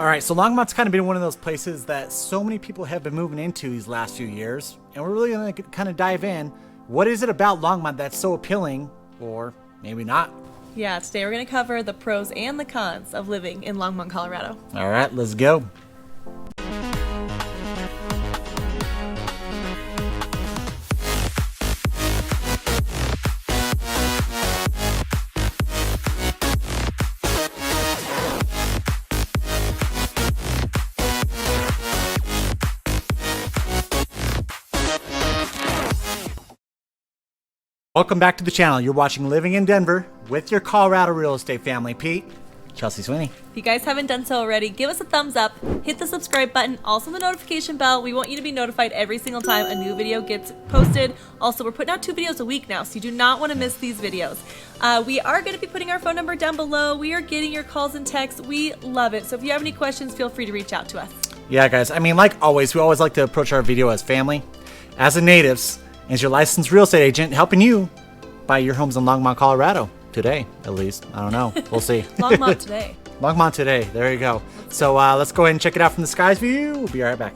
All right, so Longmont's kind of been one of those places that so many people have been moving into these last few years, and we're really going to kind of dive in. What is it about Longmont that's so appealing, or maybe not? Yeah, today we're going to cover the pros and the cons of living in Longmont, Colorado. All right, let's go. Welcome back to the channel. You're watching Living in Denver with your Colorado real estate family, Pete, Chelsea, Sweeney. If you guys haven't done so already, give us a thumbs up, hit the subscribe button, also the notification bell. We want you to be notified every single time a new video gets posted. Also, we're putting out 2 videos a week now, so you do not want to miss these videos. We are going to be putting our phone number down below. We are getting your calls and texts. We love it. So if you have any questions, feel free to reach out to us. Yeah, guys. I mean, like always, we always like to approach our video as family, as a natives, as your licensed real estate agent, helping you buy your homes in Longmont, Colorado. Today, at least. I don't know. We'll see. Longmont today. Longmont today. There you go. So let's go ahead and check it out from the sky's view. We'll be right back.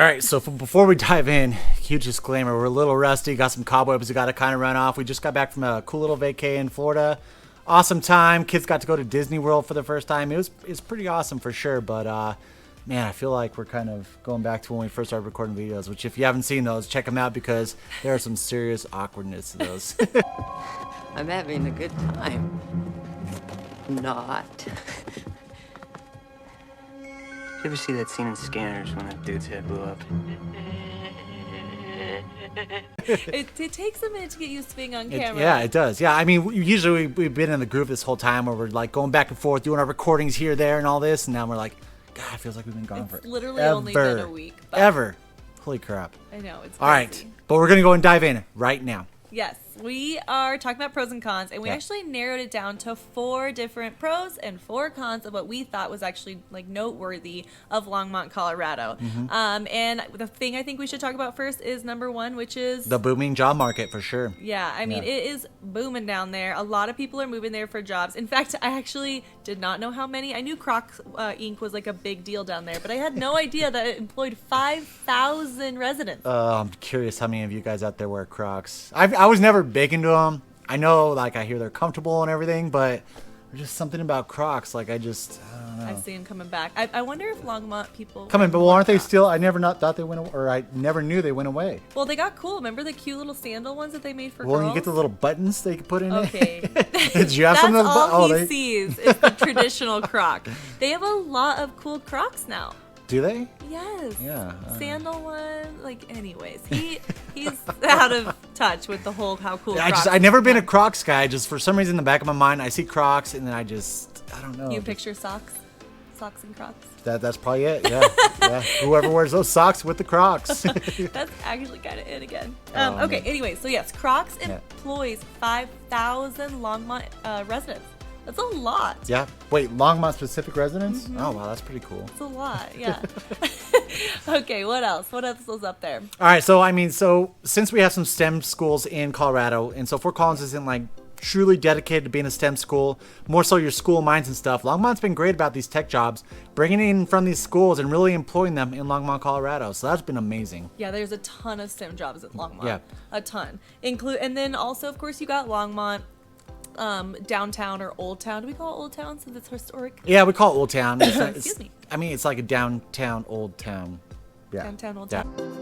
All right, so before we dive in, huge disclaimer, we're a little rusty, got some cobwebs we got to kind of run off. We just got back from a cool little vacay in Florida. Awesome time. Kids got to go to Disney World for the first time. It was pretty awesome for sure, but man, I feel like we're kind of going back to when we first started recording videos, which if you haven't seen those, check them out because there are some serious awkwardness to those. I'm having a good time. Not. You ever see that scene in Scanners when that dude's head blew up? It takes a minute to get used to being on camera. Yeah, it does. Yeah, I mean, usually we've been in the groove this whole time where we're like going back and forth, doing our recordings here, there, and all this, and now we're like, God, it feels like we've been gone for literally only been a week. But ever. Holy crap. I know, it's crazy. All right, but we're going to go and dive in right now. Yes, we are talking about pros and cons, and we Yeah. actually narrowed it down to 4 different pros and 4 cons of what we thought was actually like noteworthy of Longmont, Colorado. And the thing I think we should talk about first is number 1, which is The booming job market for sure. yeah, I mean, it is booming down there. A lot of people are moving there for jobs. In fact, I actually did not know how many. I knew Crocs Inc. was like a big deal down there, but I had no idea that it employed 5,000 residents. I'm curious how many of you guys out there wear Crocs. I was never big into them. I know, like, I hear they're comfortable and everything, but there's just something about Crocs. Like, I don't know. I've seen them coming back. I wonder if Longmont people Coming, but wear aren't they Crocs. still? I never thought they went, or I never knew they went away. Well, they got cool. Remember the cute little sandal ones that they made for Well, girls? you get the little buttons they could put in Okay. it. Did you have That's some of those? all he sees is the traditional Croc. They have a lot of cool Crocs now. Do they? Yes. Yeah. Sandal one. Like, anyways, he's out of touch with the whole how cool. Crocs I never is. been a Crocs guy. Just for some reason in the back of my mind, I see Crocs and then I don't know. You picture socks and Crocs. That's probably it. Yeah. Yeah. Whoever wears those socks with the Crocs. That's actually kind of it again. Oh, okay. man. Anyway, so yes, Crocs Yeah. employs 5,000 Longmont residents. That's a lot. Yeah. Wait, Longmont specific residents? Oh, wow, that's pretty cool. It's a lot, yeah. Okay, what else? What else is up there? All right, so since we have some STEM schools in Colorado, and so Fort Collins isn't like truly dedicated to being a STEM school, more so your school minds and stuff. Longmont's been great about these tech jobs, bringing in from these schools and really employing them in Longmont, Colorado. So that's been amazing. Yeah, there's a ton of STEM jobs at Longmont. Yeah. A ton. And then also, of course, you got Longmont. Downtown or Old Town. Do we call it Old Town since it's historic? Yeah, we call it Old Town. Excuse me. I mean, it's like a downtown Old Town. Yeah. Downtown Old Yeah. Town.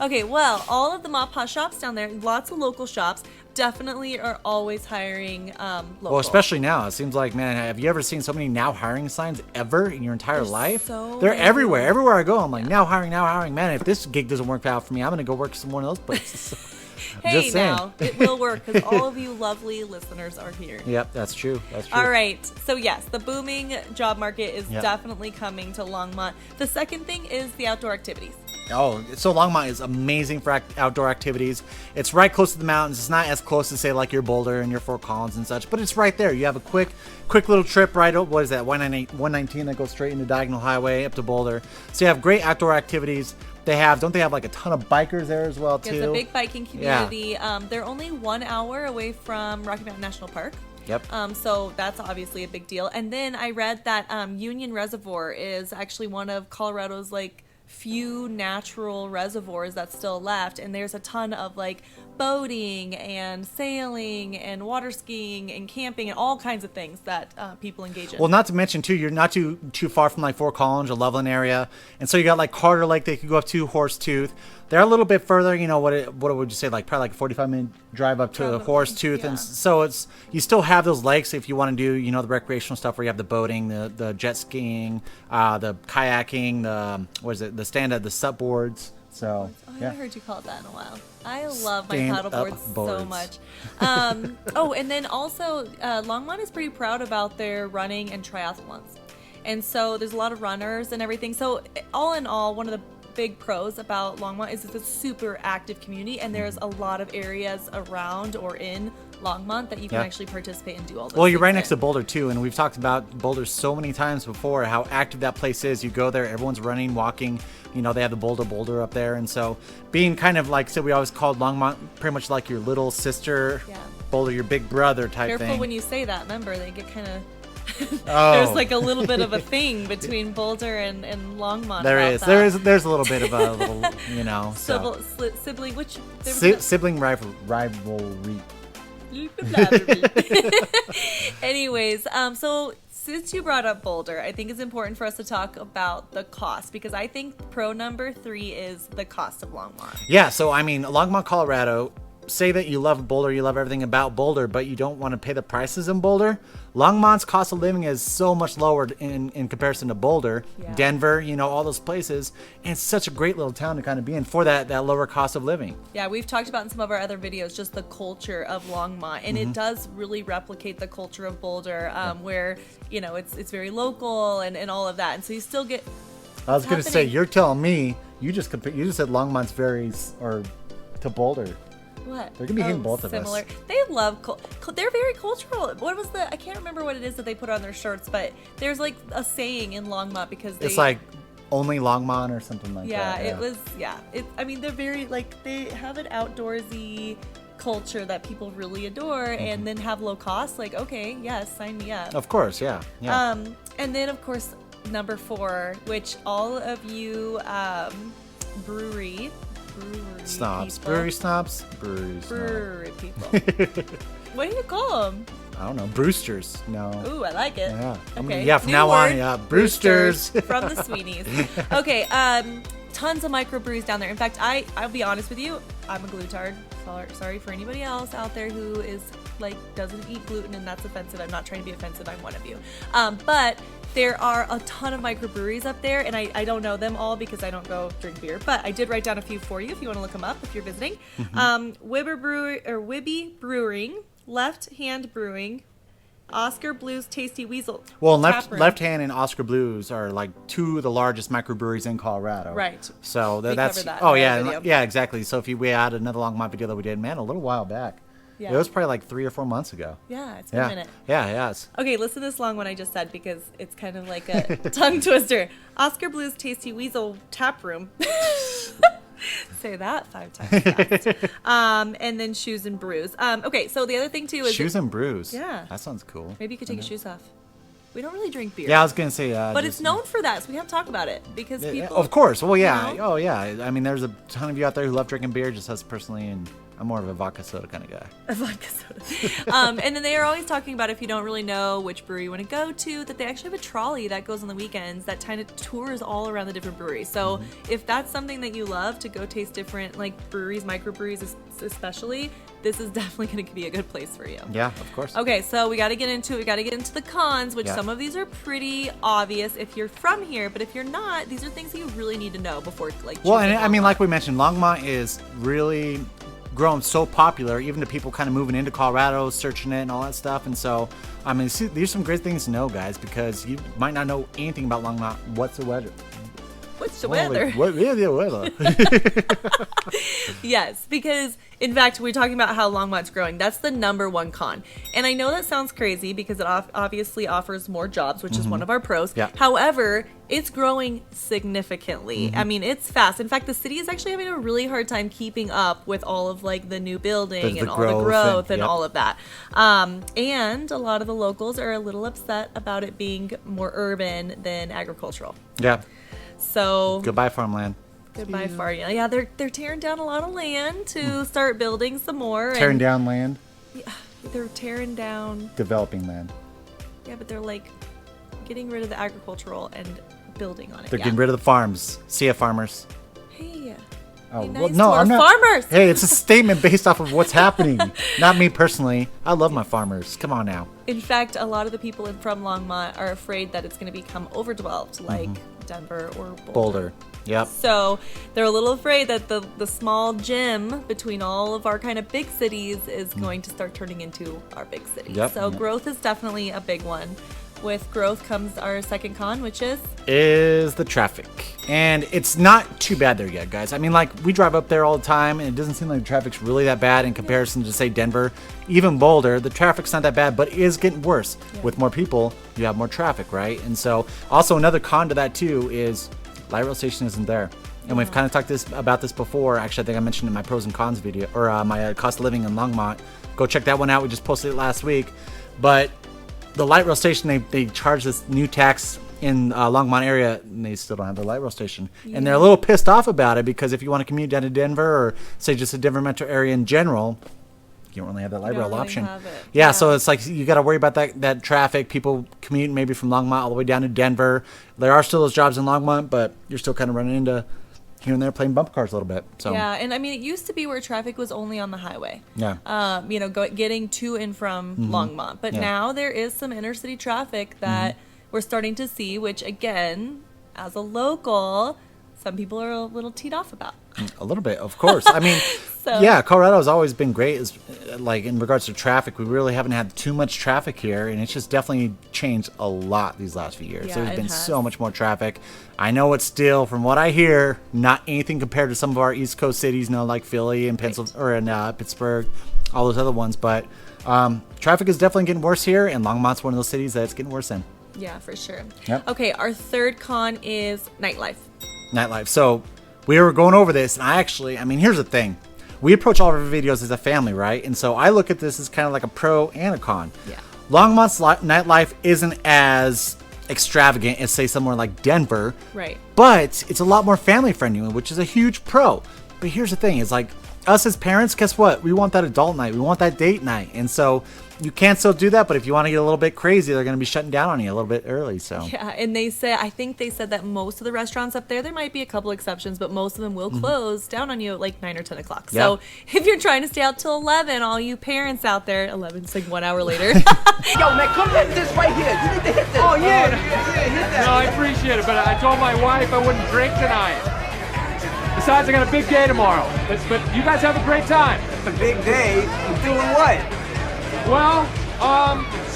Okay, well, all of the mop pot shops down there, lots of local shops, definitely are always hiring local. Well, especially now. It seems like, man, have you ever seen so many now hiring signs ever in your entire life? so They're many. everywhere. Everywhere I go, I'm like, now hiring, now hiring. Man, if this gig doesn't work out for me, I'm going to go work some one of those places. Hey, Just saying. now, it will work because all of you lovely listeners are here. Yep, that's true. That's true. All right. So, yes, the booming job market is Yep. definitely coming to Longmont. The second thing is the outdoor activities. Oh, so Longmont is amazing for outdoor activities. It's right close to the mountains. It's not as close to, say, like your Boulder and your Fort Collins and such, but it's right there. You have a quick little trip right up. What is that? 119 that goes straight into Diagonal Highway up to Boulder. So you have great outdoor activities. Don't they have like a ton of bikers there as well too? It's a big biking community. They're only 1 hour away from Rocky Mountain National Park. Yep. So that's obviously a big deal. And then I read that Union Reservoir is actually one of Colorado's like few natural reservoirs that's still left, and there's a ton of like boating and sailing and water skiing and camping and all kinds of things that people engage in. Well, not to mention too, you're not too far from like Fort Collins or Loveland area, and so you got like Carter Lake they could go up to, Horsetooth. They're a little bit further. You know what would you say, like probably like a 45-minute drive up to Probably, Horsetooth, yeah. and so you still have those lakes if you want to do the recreational stuff where you have the boating, the jet skiing, the kayaking, the stand-up, the SUP boards. So I yeah. haven't heard you call it that in a while. I love my Stand-up paddle boards so boards. much. And then also, Longmont is pretty proud about their running and triathlons. And so there's a lot of runners and everything. So all in all, one of the big pros about Longmont is it's a super active community, and there's a lot of areas around or in Longmont that you can Yeah. actually participate and do all this. Well, you're right next to Boulder too, and we've talked about Boulder so many times before, how active that place is. You go there, everyone's running, walking. They have the Boulder up there, and so being kind of like, so we always called Longmont pretty much like your little sister, Yeah. Boulder your big brother type Careful thing. when you say that. Remember, they get kind of. Oh. There's like a little bit of a thing between Boulder and Longmont. There about is, that. there's a little bit of a little, so. Sibling, which Sibling rivalry. Anyways, so since you brought up Boulder, I think it's important for us to talk about the cost, because I think pro number 3 is the cost of Longmont. Yeah, so I mean, Longmont, Colorado, say that you love Boulder, you love everything about Boulder, but you don't want to pay the prices in Boulder. Longmont's cost of living is so much lower in comparison to Boulder, Yeah. Denver, all those places. And it's such a great little town to kind of be in for that lower cost of living. Yeah, we've talked about in some of our other videos just the culture of Longmont, and it does really replicate the culture of Boulder, where it's very local and all of that, and so you still get. I was going to say, happening. you're telling me, you just said Longmont's to Boulder. What? They're gonna be hitting both of us. similar. They love. They're very cultural. What was I can't remember what it is that they put on their shirts, but there's like a saying in Longmont because It's like only Longmont or something like yeah, that. it was. Yeah, I mean, they're very they have an outdoorsy culture that people really adore, and then have low cost. Like, okay, yes, sign me up. Of course, yeah. And then of course number 4, which all of you brewery Snobs. people, Brewery snobs? brewery people. What do you call them? I don't know. Brewsters. No. Ooh, I like it. Yeah. Okay. From New now on, word, yeah. Brewsters. from the Sweeneys. Okay. Tons of microbrews down there. In fact, I'll be honest with you. I'm a glutard. Sorry for anybody else out there who is doesn't eat gluten and that's offensive. I'm not trying to be offensive. I'm one of you. But there are a ton of microbreweries up there, and I don't know them all because I don't go drink beer. But I did write down a few for you if you want to look them up if you're visiting. Wibby Brewing Left Hand Brewing, Oscar Blues Tasty Weasel. Well, Tap Room. Left Hand and Oscar Blues are like two of the largest microbreweries in Colorado. Right. So We that's covered that oh in our yeah, video. yeah, exactly. So if we had another Longmont video that we did, man, a little while back. Yeah. It was probably like 3 or 4 months ago. Yeah, it's been Yeah. a minute. Yeah, yes. Okay, listen to this long one I just said because it's kind of like a tongue twister. Oscar Blues Tasty Weasel Tap Room. Say that 5 times fast. And then Shoes and Brews. Okay, so the other thing too is Shoes and Brews. Yeah. That sounds cool. maybe you could take your shoes off. We don't really drink beer. Yeah, I was gonna say. but it's known for that, so we have to talk about it because Yeah, people. of course. Well, yeah. you know? Oh, yeah. I mean, there's a ton of you out there who love drinking beer, just us personally, and I'm more of a vodka soda kind of guy. A vodka soda. And then they are always talking about, if you don't really know which brewery you want to go to, that they actually have a trolley that goes on the weekends that kind of tours all around the different breweries. So if that's something that you love, to go taste different like breweries, microbreweries especially, this is definitely going to be a good place for you. Yeah, of course. Okay, so we got to get into it. We got to get into the cons, which Yeah. some of these are pretty obvious if you're from here, but if you're not, these are things that you really need to know before like. Well, and choosing I mean, Longmont. like we mentioned, Longmont is really grown so popular, even to people kind of moving into Colorado, searching it and all that stuff. And so, I mean, see, these are some great things to know, guys, because you might not know anything about Longmont whatsoever. What's the weather? What is the weather? Yes, because in fact, we're talking about how Longmont's growing. That's the #1 con. And I know that sounds crazy because it obviously offers more jobs, which is one of our pros. Yeah. However, it's growing significantly. Mm-hmm. I mean, it's fast. In fact, the city is actually having a really hard time keeping up with all of like the new building The and all growth the growth and yep. all of that. And a lot of the locals are a little upset about it being more urban than agricultural. Yeah. So Goodbye, farmland. goodbye, far. Yeah, they're tearing down a lot of land to start building some more. Tearing and down land, They're tearing down. developing land. Yeah, but they're like getting rid of the agricultural and building on it. They're yeah. getting rid of the farms. See ya, farmers. Hey. Oh, Be well, nice no, to our I'm not. farmers. Hey, it's a statement based off of what's happening. Not me personally. I love my farmers. Come on now. In fact, a lot of the people from Longmont are afraid that it's going to become overdeveloped, like Denver or Boulder. Yep. So they're a little afraid that the small gym between all of our kind of big cities is going to start turning into our big cities. Yep. So Yep. growth is definitely a big one. With growth comes our second con, which is Is the traffic. And it's not too bad there yet, guys. I mean, like, we drive up there all the time, and it doesn't seem like the traffic's really that bad in comparison to, say, Denver. Even Boulder, the traffic's not that bad, but it is getting worse. With more people, you have more traffic, right? And so, also another con to that, too, is light rail station isn't there. And we've kind of talked about this before. Actually, I think I mentioned in my pros and cons video, or my cost of living in Longmont. Go check that one out. We just posted it last week. But the light rail station, they charge this new tax in Longmont area, and they still don't have the light rail station. And they're a little pissed off about it because if you want to commute down to Denver or say just a Denver metro area in general, you don't really have that light don't rail really option. have it. Yeah, Yeah. so it's like you got to worry about that traffic. People commute maybe from Longmont all the way down to Denver. There are still those jobs in Longmont, but you're still kind of running into here and there playing bump cars a little bit. So yeah, and I mean it used to be where traffic was only on the highway. yeah. Getting to and from Longmont. But Yeah. now there is some inner city traffic that we're starting to see, which again, as a local, some people are a little teed off about. A little bit, of course. I mean, So- yeah, Colorado's always been great. Like in regards to traffic, we really haven't had too much traffic here, and it's just definitely changed a lot these last few years. Yeah, There's it been has. so much more traffic. I know it's still, from what I hear, not anything compared to some of our East Coast cities, like Philly and Pittsburgh, all those other ones. But traffic is definitely getting worse here, and Longmont's one of those cities that it's getting worse in. Yeah, for sure. Yep. Okay, our third con is nightlife. Nightlife. So we were going over this, and I mean, here's the thing. We approach all of our videos as a family, right? And so I look at this as kind of like a pro and a con. Yeah. Longmont's nightlife isn't as extravagant as, say, somewhere like Denver. Right. But it's a lot more family friendly, which is a huge pro. But here's the thing, is like us as parents, guess what? We want that adult night. We want that date night. And so you can still do that, but if you want to get a little bit crazy, they're going to be shutting down on you a little bit early. So Yeah, and I think they said that most of the restaurants up there might be a couple exceptions, but most of them will close down on you at like 9 or 10 o'clock. Yeah. So if you're trying to stay out till 11, all you parents out there, 11's like 1 hour later. Yo, man, come hit this right here. You need to hit this. Oh, yeah. Hit that. No, I appreciate it, but I told my wife I wouldn't drink tonight. Besides, I got a big day tomorrow. But you guys have a great time. A big day. You doing what? Well,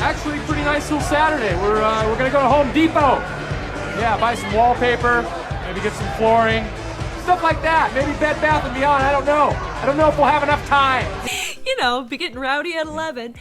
actually, pretty nice little Saturday. We're gonna go to Home Depot. Yeah, buy some wallpaper, maybe get some flooring, stuff like that. Maybe Bed Bath & Beyond. I don't know. I don't know if we'll have enough time. You know, be getting rowdy at 11.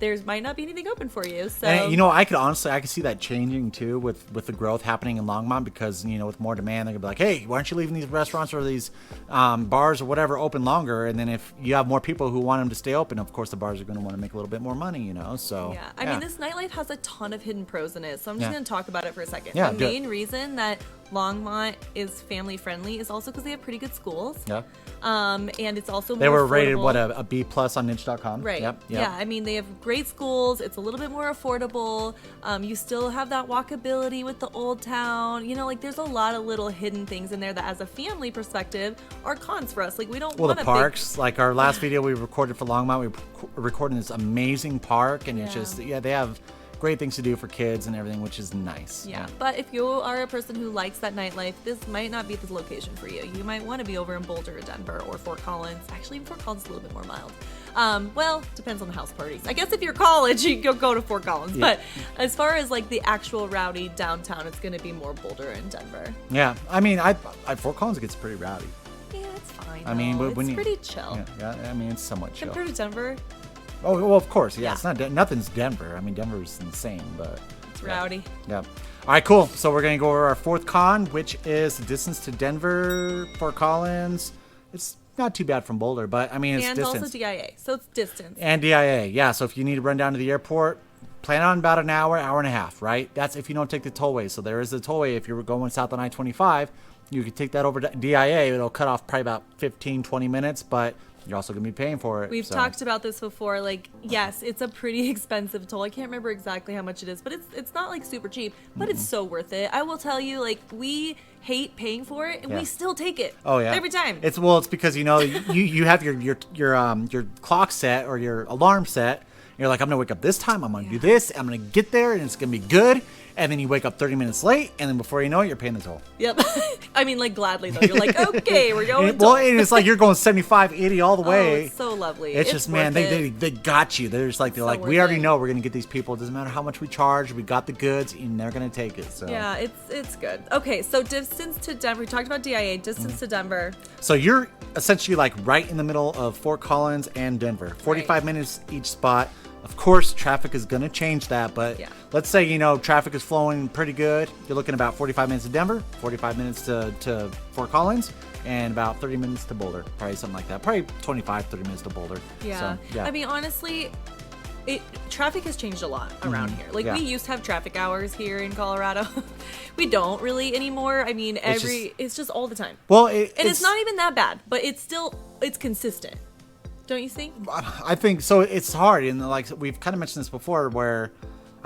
There might not be anything open for you. So And, I could see that changing too with the growth happening in Longmont because, with more demand, they're gonna be like, hey, why aren't you leaving these restaurants or these bars or whatever open longer? And then if you have more people who want them to stay open, of course the bars are going to want to make a little bit more money, So yeah, I mean, this nightlife has a ton of hidden pros in it. So I'm just going to talk about it for a second. Yeah, the main reason that Longmont is family friendly is also because they have pretty good schools. Yeah. And it's also more They were rated affordable. a B+ on niche.com. Right. Yep. Yeah, I mean, they have great schools. It's a little bit more affordable. You still have that walkability with the old town. There's a lot of little hidden things in there that, as a family perspective, are cons for us. We don't want the parks. Like our last video we recorded for Longmont, we recorded this amazing park, and it's just they have great things to do for kids and everything, which is nice. Yeah, but if you are a person who likes that nightlife, this might not be the location for you. You might want to be over in Boulder or Denver or Fort Collins. Actually, Fort Collins is a little bit more mild. Well, depends on the house parties. I guess if you're college, you can go to Fort Collins. Yeah. But as far as the actual rowdy downtown, it's going to be more Boulder and Denver. Yeah, I mean, I Fort Collins gets pretty rowdy. Yeah, it's fine. I mean, it's when pretty chill. Yeah, I mean, it's somewhat chill. Compared to Denver, Oh, well, of course, yeah. It's not nothing's Denver. I mean, Denver's insane, but it's rowdy. Yeah. All right, cool. So we're gonna go over our fourth con, which is the distance to Denver, Fort Collins. It's not too bad from Boulder, but I mean, it's And distance. also DIA, so it's distance. And DIA, yeah. So if you need to run down to the airport, plan on about an hour and a half, right? That's if you don't take the tollway. So there is a tollway if you're going south on I-25. You can take that over to DIA. It'll cut off probably about 15, 20 minutes, but you're also going to be paying for it. We've talked about this before. Yes, it's a pretty expensive toll. I can't remember exactly how much it is, but it's not super cheap, but it's so worth it. I will tell you, we hate paying for it, and we still take it. Oh yeah, every time. It's because you have your clock set or your alarm set. You're like, I'm gonna wake up this time. I'm gonna do this. I'm gonna get there, and it's gonna be good. And then you wake up 30 minutes late, and then before you know it, you're paying the toll. Yep. I mean, gladly though. You're like, okay, we're going. Well, and it's like you're going 75, 80 all the way. Oh, it's so lovely. It's just, man, they got you. They're like, we already know we're gonna get these people. It doesn't matter how much we charge. We got the goods, and they're gonna take it. So yeah, it's good. Okay, so distance to Denver. We talked about DIA. Distance to Denver. So you're essentially right in the middle of Fort Collins and Denver. 45 minutes each spot. Of course, traffic is going to change that, but let's say, traffic is flowing pretty good. You're looking about 45 minutes to Denver, 45 minutes to Fort Collins, and about 30 minutes to Boulder. Probably something like that. Probably 25, 30 minutes to Boulder. Yeah. So, yeah. I mean, honestly, traffic has changed a lot around here. We used to have traffic hours here in Colorado. We don't really anymore. I mean, it's just all the time. Well, it's not even that bad, but it's consistent. Don't you think? I think so. It's hard, and we've kind of mentioned this before, where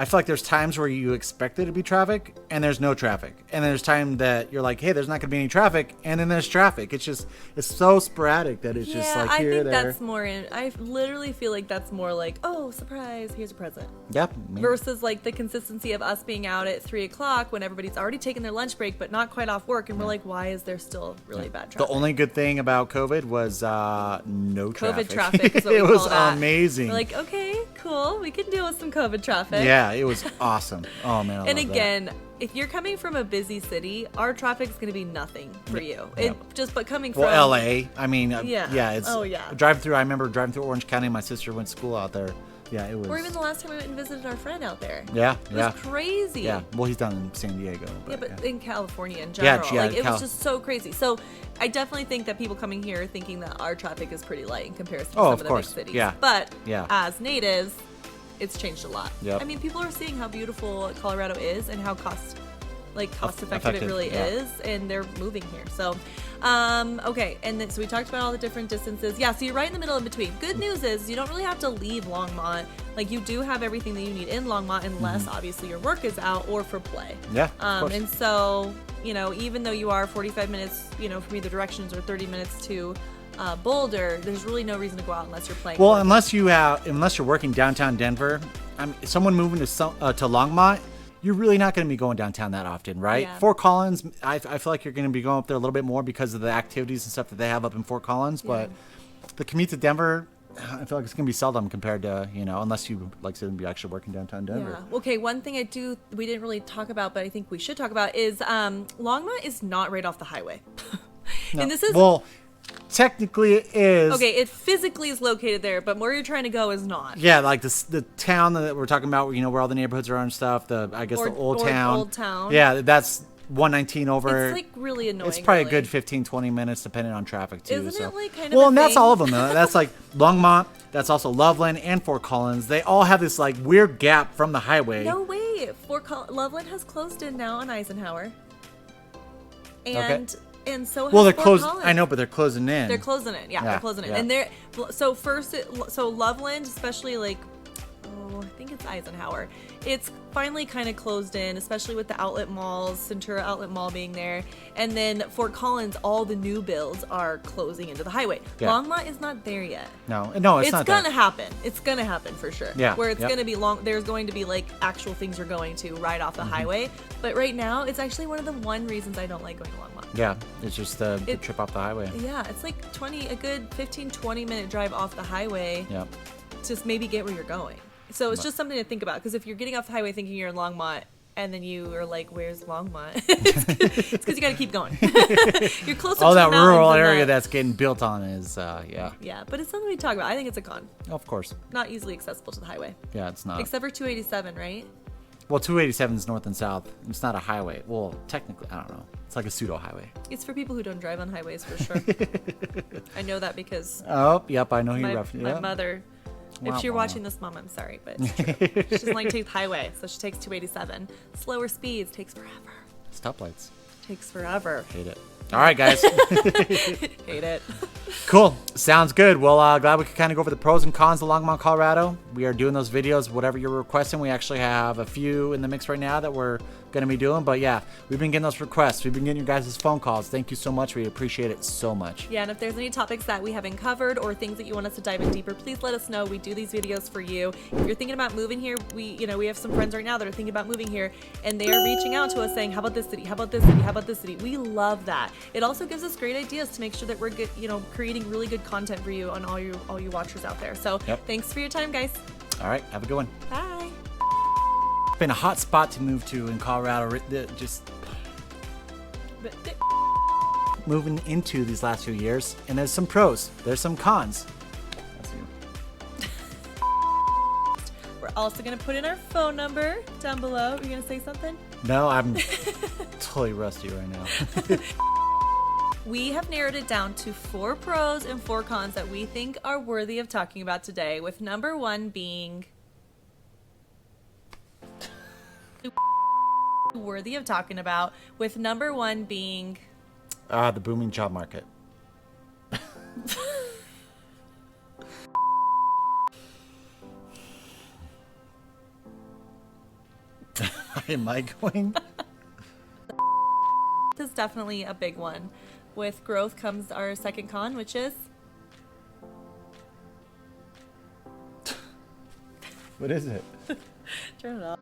I feel like there's times where you expect there to be traffic and there's no traffic, and there's time that you're like, hey, there's not going to be any traffic, and then there's traffic. It's so sporadic that it's just like here, there. I think that's more I literally feel like that's more oh, surprise, here's a present. Yep. Maybe. Versus the consistency of us being out at 3:00 when everybody's already taken their lunch break but not quite off work, and we're like, why is there still really bad traffic? The only good thing about COVID was no traffic. COVID traffic is what we it was call that. amazing. We're like, okay, cool, we can deal with some COVID traffic. Yeah, it was awesome. Oh man, I and love again, that. If you're coming from a busy city, our traffic is going to be nothing for you. Yeah. But coming from LA, I mean, it's drive through. I remember driving through Orange County. My sister went to school out there. Yeah, it was. Or even the last time we went and visited our friend out there. Yeah, it was crazy. Yeah, well, he's down in San Diego. But in California in general, it was just so crazy. So I definitely think that people coming here are thinking that our traffic is pretty light in comparison to some of the big cities. Yeah. But as natives, it's changed a lot. Yep. I mean, people are seeing how beautiful Colorado is and how cost effective it really is, and they're moving here. So okay, and then so we talked about all the different distances. So you're right in the middle in between. Good news is you don't really have to leave Longmont. You do have everything that you need in Longmont, unless obviously your work is out or for play. Yeah, of course. And so even though you are 45 minutes from either directions or 30 minutes to Boulder, there's really no reason to go out unless you're playing. Well, unless you're working downtown Denver. Someone moving to Longmont, you're really not going to be going downtown that often, right? Yeah. Fort Collins, I feel like you're going to be going up there a little bit more because of the activities and stuff that they have up in Fort Collins. But the commute to Denver, I feel like it's gonna be seldom compared to, you know, unless you like to be actually working downtown Denver. Yeah. Okay, one thing we didn't really talk about, but I think we should talk about is Longmont is not right off the highway. No. And this is well, technically it is. okay, it physically is located there, but where you're trying to go is not. Yeah, like the town that we're talking about, you know, where all the neighborhoods are and stuff. The old town. Old town. Yeah, that's 119 over. It's like really annoying. It's probably really. a good 15, 20 minutes depending on traffic too. Isn't so. it like kind of well, a and that's thing? all of them though. That's like Longmont. That's also Loveland and Fort Collins. They all have this like weird gap from the highway. No way. Loveland has closed in now on Eisenhower. And so has Well, they're Fort closed. Collins. I know, but they're closing in. They're closing it. Yeah, they're closing it. Yeah. And they're so Loveland, especially like I think it's Eisenhower. It's finally kind of closed in, especially with the outlet malls, Centura Outlet Mall being there. And then Fort Collins, all the new builds are closing into the highway. Yeah. Longmont is not there yet. No, it's not. It's gonna happen. It's gonna happen for sure. Yeah, Where it's yep. gonna be there's going to be like actual things you're going to right off the Mm-hmm. highway. But right now, it's actually one of the reasons I don't like going to Longmont. Yeah, it's just the trip off the highway. Yeah, it's like a good 15-20 minute drive off the highway. Yeah. Just maybe get where you're going. So it's just something to think about, because if you're getting off the highway thinking you're in Longmont and then you are like, "Where's Longmont?" It's because you got to keep going. You're closer All to that the mountains rural than area that. that's getting built on is, yeah. Yeah, but it's something we talk about. I think it's a con. Of course. Not easily accessible to the highway, Yeah, it's not. except for 287, right? Well, 287 is north and south. It's not a highway. Well, technically, I don't know. It's like a pseudo highway. It's for people who don't drive on highways, for sure. I know that because Oh, yep, I know who you're my referencing. mother. Wow, If you're wow. watching this, Mom, I'm sorry, but it's true. She doesn't like to take the highway, so she takes 287. Slower speeds takes forever. Stoplights. Takes forever. Hate it. All right, guys. Hate it. Cool. Sounds good. Well, glad we could kind of go over the pros and cons of Longmont, Colorado. We are doing those videos, whatever you're requesting. We actually have a few in the mix right now that we're going to be doing. But yeah, we've been getting those requests. We've been getting your guys' phone calls. Thank you so much. We appreciate it so much. Yeah, and if there's any topics that we haven't covered or things that you want us to dive in deeper, please let us know. We do these videos for you. If you're thinking about moving here, we have some friends right now that are thinking about moving here, and they are reaching out to us saying, "How about this city? How about this city? How about this city?" We love that. It also gives us great ideas to make sure that we're good, creating really good content for you on all you watchers out there. So Thanks for your time, guys. All right. Have a good one. Bye. It's been a hot spot to move to in Colorado. Just moving into these last few years. And there's some pros. There's some cons. That's you. We're also going to put in our phone number down below. Are you going to say something? No, I'm totally rusty right now. We have narrowed it down to 4 pros and 4 cons that we think are worthy of talking about today, with number 1 being worthy of talking about, with number 1 being The booming job market. Am I going? this is definitely a big one. With growth comes our second con, which is What is it? turn it off.